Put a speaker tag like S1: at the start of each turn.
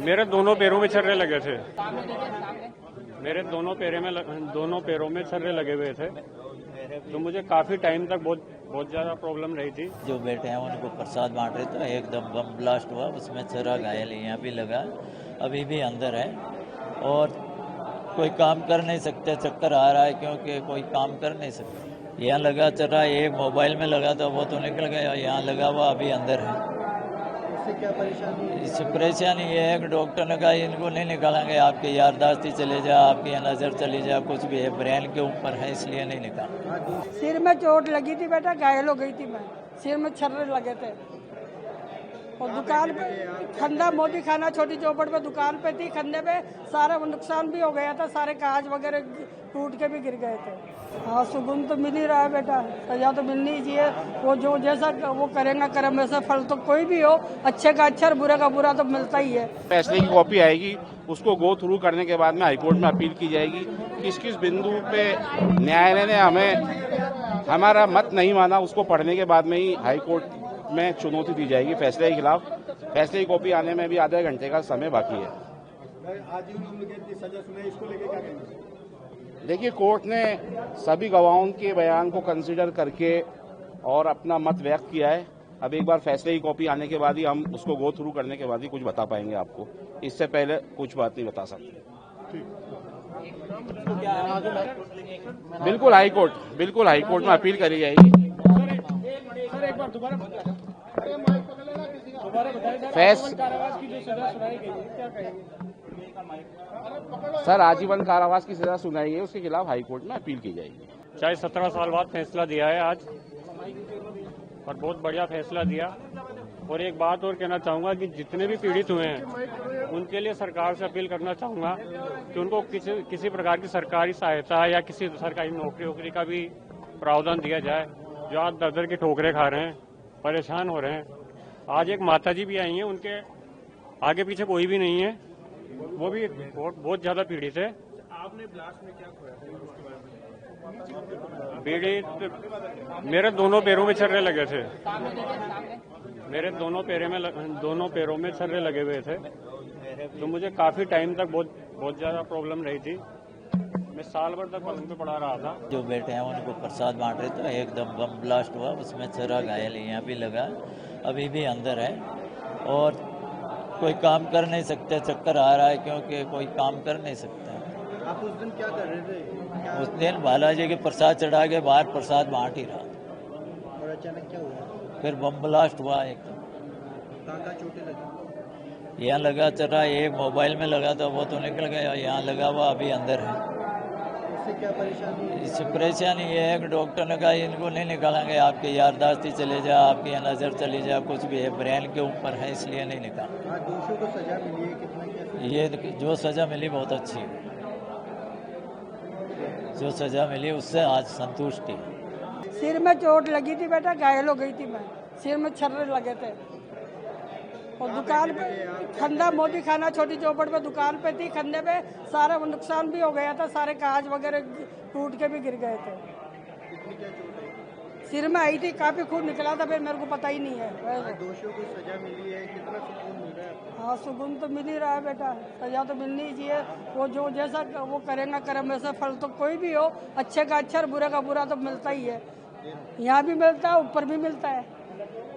S1: मेरे दोनों पैरों में छर्रे लगे थे। मेरे दोनों पैरों में छर्रे लगे हुए थे, तो मुझे काफी टाइम तक बहुत ज्यादा प्रॉब्लम रही थी।
S2: जो बेटे हैं उनको प्रसाद बांट रहे थे, एकदम बम ब्लास्ट हुआ, उसमें छर्रा घायल यहाँ भी लगा, अभी भी अंदर है और कोई काम कर नहीं सकते, चक्कर आ रहा है क्योंकि कोई काम कर नहीं सकते। यहाँ लगा छर्रा, एक मोबाइल में लगा था वो तो निकल गया, यहाँ लगा हुआ अभी अंदर है।
S3: क्या परेशानी है?
S2: इससे परेशानी ये है कि डॉक्टर ने कहा इनको नहीं निकालेंगे, आपकी यारदाश्ती चले जा, आपकी नज़र चली जा, कुछ भी है, ब्रेन के ऊपर है, इसलिए नहीं निकाल।
S4: सिर में चोट लगी थी बेटा, घायल हो गई थी मैं, सिर में छर्रे लगे थे और दुकान पे खंडा मोदी खाना छोटी चौपड़ पे दुकान पे थी, खंडे पे सारा नुकसान भी हो गया था, सारे कांच वगैरह टूट के भी गिर गए थे। हाँ, सुकून तो मिल ही रहा है बेटा, सजा तो मिलनी ही चाहिए। वो जो जैसा वो करेगा कर्म वैसा फल तो कोई भी हो, अच्छे का अच्छा और बुरे का बुरा तो मिलता ही है।
S5: फैसले की कॉपी आएगी, उसको गो थ्रू करने के बाद में हाईकोर्ट में अपील की जाएगी। किस किस बिंदु पे न्यायालय ने हमारा मत नहीं माना, उसको पढ़ने के बाद में ही हाईकोर्ट में चुनौती दी जाएगी फैसले के खिलाफ। फैसले की कॉपी आने में भी आधे घंटे का समय बाकी है।
S3: आजीवन उम्र कैद की सजा सुनाई, इसको लेके क्या कहेंगे?
S5: देखिए, कोर्ट ने सभी गवाहों के बयान को कंसीडर करके और अपना मत व्यक्त किया है। अब एक बार फैसले की कॉपी आने के बाद ही हम उसको गो थ्रू करने के बाद ही कुछ बता पाएंगे आपको, इससे पहले कुछ बात नहीं बता सकते। बिल्कुल हाईकोर्ट में अपील करी जाएगी। सर, आजीवन कारावास की सजा सुनाई है, उसके खिलाफ हाईकोर्ट में अपील की जाएगी।
S1: चाहे 17 साल बाद फैसला दिया है आज, और बहुत बढ़िया फैसला दिया। और एक बात और कहना चाहूंगा कि जितने भी पीड़ित हुए हैं उनके लिए सरकार से अपील करना चाहूंगा कि उनको किसी प्रकार की सरकारी सहायता या किसी सरकारी नौकरी वोकरी का भी प्रावधान दिया जाए। जो आज दर दर की ठोकरें खा रहे हैं, परेशान हो रहे हैं। आज एक माताजी भी आई हैं, उनके आगे पीछे कोई भी नहीं है, वो भी बहुत ज्यादा पीड़ित है।
S3: आपने ब्लास्ट में क्या खोया था उसके बारे में?
S1: पीड़ित, मेरे दोनों पैरों में छर्रे लगे थे। मेरे दोनों पैरों में छर्रे लगे हुए थे, तो मुझे काफी टाइम तक बहुत ज्यादा प्रॉब्लम रही थी। मैं साल भर तक पलंग पे पड़ा रहा था।
S2: जो बेटे हैं उनको प्रसाद बांट रहे थे, एकदम बम ब्लास्ट हुआ, उसमें छर्रा घायल यहाँ भी लगा, अभी भी अंदर है और कोई काम कर नहीं सकते, चक्कर आ रहा है क्योंकि कोई काम कर नहीं सकता।
S3: आप उस दिन क्या कर रहे थे?
S2: उस दिन बालाजी के प्रसाद चढ़ा के बाहर प्रसाद बांट ही रहा,
S3: और अचानक क्या हुआ?
S2: फिर बम ब्लास्ट हुआ। एक
S3: कहाँ चोटें लगी?
S2: यहाँ लगा छर्रा, एक मोबाइल में लगा था वो तो निकल गया, यहाँ लगा हुआ अभी अंदर है।
S3: इससे क्या परेशानी है?
S2: इससे परेशानी ये है कि डॉक्टर ने कहा इनको नहीं निकालेंगे, आपकी यारदाश्ती चले जा, आपकी नज़र चली जा, कुछ भी है, ब्रेन के ऊपर है, इसलिए नहीं निकाल।
S3: आज दोषियों को सजा मिली है, कितना क्या?
S2: ये जो सजा मिली बहुत अच्छी है, जो सजा मिली उससे आज संतुष्टि।
S4: सिर में चोट लगी थी बेटा, घायल हो गई थी मैं, सिर में छर्रे लगे थे और दुकान पे खंडा मोदी खाना छोटी चौपड़ पे दुकान पे थी, खंडे पे सारा नुकसान भी हो गया था, सारे कांच वगैरह टूट के भी गिर गए थे।
S3: कितनी क्या चोट है?
S4: सिर में आई थी, काफी खून निकला था, फिर मेरे को पता ही नहीं है।
S3: आज दोषियों को सजा मिली है, कितना सुकून मिल रहा है?
S4: हाँ, सुकून तो मिल ही रहा है बेटा, सजा तो मिलनी ही चाहिए। वो जो जैसा वो करेगा कर्म वैसा फल तो कोई भी हो, अच्छे का अच्छा और बुरे का बुरा तो मिलता ही है। यहाँ भी मिलता है, ऊपर भी मिलता है।